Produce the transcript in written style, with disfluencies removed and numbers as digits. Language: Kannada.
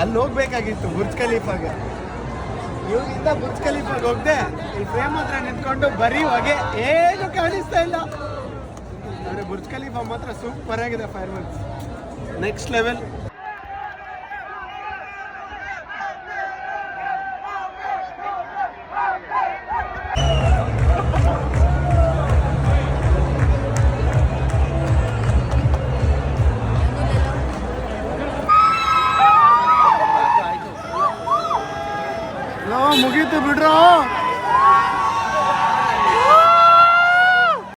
ಅಲ್ಲಿ ಹೋಗ್ಬೇಕಾಗಿತ್ತು ಬುರ್ಜ್ ಖಲೀಫಾಗೆ. ಇವಾಗಿಂದ ಬುರ್ಜ್ ಖಲೀಫಾಗೆ ಹೋಗ್ದೆ ಈ ಫ್ರೇಮ್ ಹತ್ರ ನಿಂತ್ಕೊಂಡು ಬರೀ ಹೊಗೆ ಏನು ಕಾಣಿಸ್ತಾ ಇಲ್ಲ. ಆದರೆ ಬುರ್ಜ್ ಖಲೀಫಾ ಮಾತ್ರ ಸೂಪರ್ ಆಗಿದೆ. Fire works next level. ಮುಗೀತು ಬಿಡ್ರೋ.